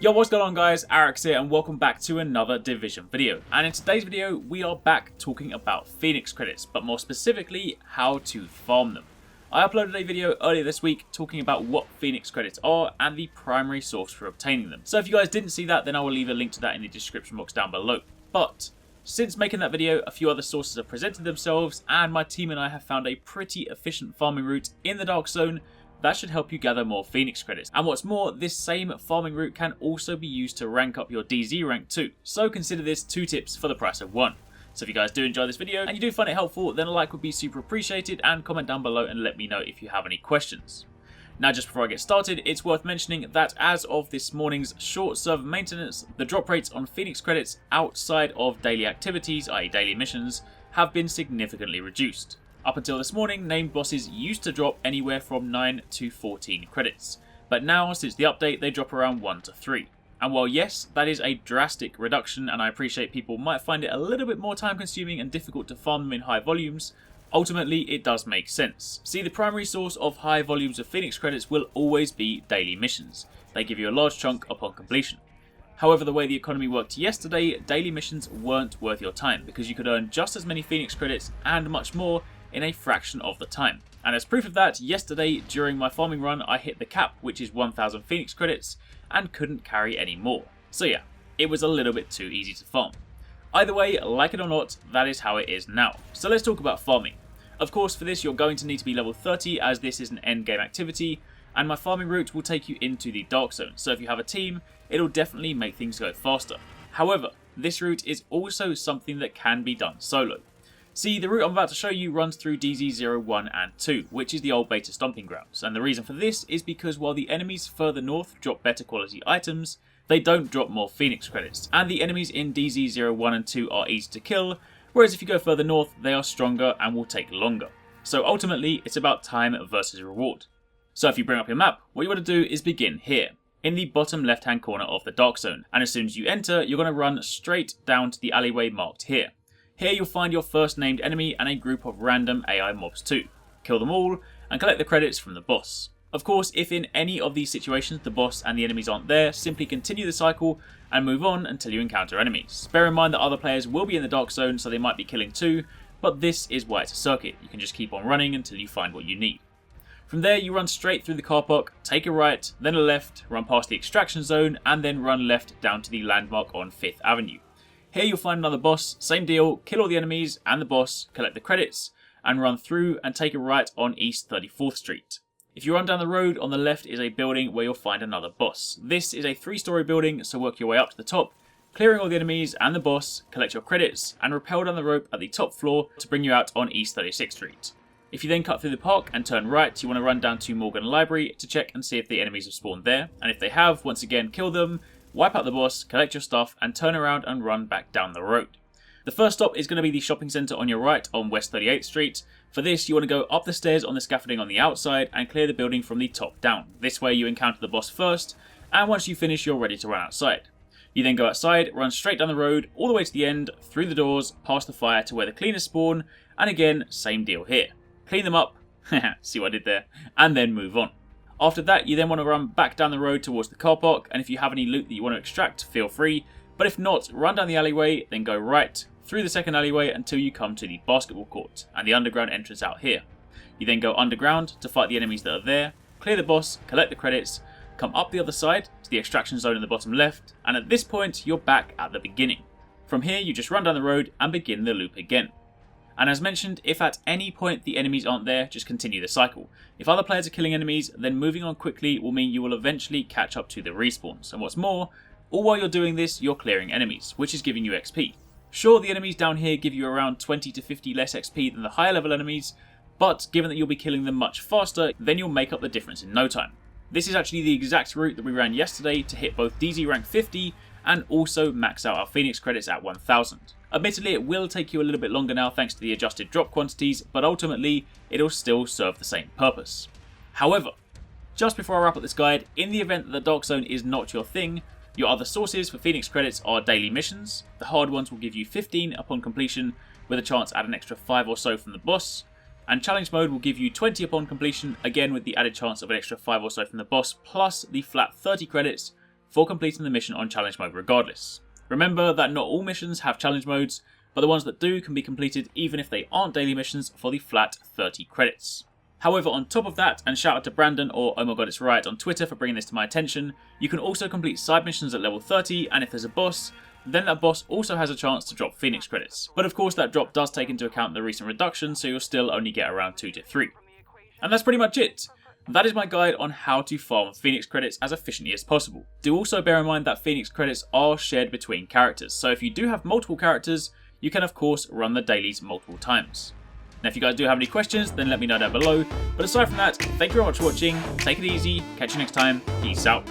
Yo, what's going on guys, Arekkz here and welcome back to another Division video. And in today's video, we are back talking about Phoenix credits, but more specifically, how to farm them. I uploaded a video earlier this week talking about what Phoenix credits are and the primary source for obtaining them. So if you guys didn't see that, then I will leave a link to that in the description box down below. But since making that video, a few other sources have presented themselves and my team and I have found a pretty efficient farming route in the Dark Zone that should help you gather more Phoenix credits. And what's more, this same farming route can also be used to rank up your DZ rank too. So consider this 2 tips for the price of 1. So if you guys do enjoy this video and you do find it helpful, then a like would be super appreciated, and comment down below and let me know if you have any questions. Now just before I get started, it's worth mentioning that as of this morning's short server maintenance, the drop rates on Phoenix credits outside of daily activities, i.e. daily missions, have been significantly reduced. Up until this morning, named bosses used to drop anywhere from 9 to 14 credits, but now since the update they drop around 1 to 3. And while yes, that is a drastic reduction and I appreciate people might find it a little bit more time consuming and difficult to farm them in high volumes, ultimately it does make sense. See, the primary source of high volumes of Phoenix credits will always be daily missions. They give you a large chunk upon completion. However, the way the economy worked yesterday, daily missions weren't worth your time because you could earn just as many Phoenix credits and much more in a fraction of the time. And as proof of that, yesterday during my farming run I hit the cap, which is 1000 Phoenix credits, and couldn't carry any more. So yeah, it was a little bit too easy to farm. Either way, like it or not, that is how it is now. So let's talk about farming. Of course, for this you're going to need to be level 30 as this is an endgame activity, and my farming route will take you into the Dark Zone, so if you have a team, it'll definitely make things go faster. However, this route is also something that can be done solo. See, the route I'm about to show you runs through DZ0, 1 and 2, which is the old beta stomping grounds, and the reason for this is because while the enemies further north drop better quality items, they don't drop more Phoenix credits, and the enemies in DZ0, 1 and 2 are easy to kill, whereas if you go further north, they are stronger and will take longer. So ultimately, it's about time versus reward. So if you bring up your map, what you want to do is begin here, in the bottom left hand corner of the Dark Zone, and as soon as you enter, you're going to run straight down to the alleyway marked here. Here you'll find your first named enemy and a group of random AI mobs too. Kill them all and collect the credits from the boss. Of course, if in any of these situations the boss and the enemies aren't there, simply continue the cycle and move on until you encounter enemies. Bear in mind that other players will be in the Dark Zone, so they might be killing too, but this is why it's a circuit. You can just keep on running until you find what you need. From there you run straight through the car park, take a right, then a left, run past the extraction zone, and then run left down to the landmark on 5th Avenue. Here you'll find another boss, same deal, kill all the enemies and the boss, collect the credits, and run through and take a right on East 34th Street. If you run down the road, on the left is a building where you'll find another boss. This is a 3-story building, so work your way up to the top, clearing all the enemies and the boss, collect your credits, and rappel down the rope at the top floor to bring you out on East 36th Street. If you then cut through the park and turn right, you want to run down to Morgan Library to check and see if the enemies have spawned there, and if they have, once again kill them, wipe out the boss, collect your stuff, and turn around and run back down the road. The first stop is going to be the shopping centre on your right on West 38th Street. For this, you want to go up the stairs on the scaffolding on the outside and clear the building from the top down. This way you encounter the boss first, and once you finish you're ready to run outside. You then go outside, run straight down the road, all the way to the end, through the doors, past the fire to where the cleaners spawn, and again, same deal here. Clean them up, see what I did there, and then move on. After that, you then want to run back down the road towards the car park, and if you have any loot that you want to extract, feel free. But if not, run down the alleyway, then go right, through the second alleyway until you come to the basketball court, and the underground entrance out here. You then go underground to fight the enemies that are there, clear the boss, collect the credits, come up the other side to the extraction zone in the bottom left, and at this point, you're back at the beginning. From here, you just run down the road and begin the loop again. And as mentioned, if at any point the enemies aren't there, just continue the cycle. If other players are killing enemies, then moving on quickly will mean you will eventually catch up to the respawns. And what's more, all while you're doing this, you're clearing enemies, which is giving you XP. Sure, the enemies down here give you around 20 to 50 less XP than the higher level enemies, but given that you'll be killing them much faster, then you'll make up the difference in no time. This is actually the exact route that we ran yesterday to hit both DZ rank 50 and also max out our Phoenix credits at 1000. Admittedly, it will take you a little bit longer now thanks to the adjusted drop quantities, but ultimately, it'll still serve the same purpose. However, just before I wrap up this guide, in the event that the Dark Zone is not your thing, your other sources for Phoenix credits are daily missions. The hard ones will give you 15 upon completion, with a chance at an extra 5 or so from the boss, and challenge mode will give you 20 upon completion, again with the added chance of an extra 5 or so from the boss, plus the flat 30 credits for completing the mission on challenge mode regardless. Remember that not all missions have challenge modes, but the ones that do can be completed even if they aren't daily missions for the flat 30 credits. However, on top of that, and shout out to Brandon or Oh My God It's Right on Twitter for bringing this to my attention, you can also complete side missions at level 30, and if there's a boss, then that boss also has a chance to drop Phoenix credits. But of course that drop does take into account the recent reduction, so you'll still only get around 2 to 3. And that's pretty much it. That is my guide on how to farm Phoenix credits as efficiently as possible. Do also bear in mind that Phoenix credits are shared between characters, so if you do have multiple characters, you can of course run the dailies multiple times. Now if you guys do have any questions, then let me know down below, but aside from that, thank you very much for watching, take it easy, catch you next time, peace out.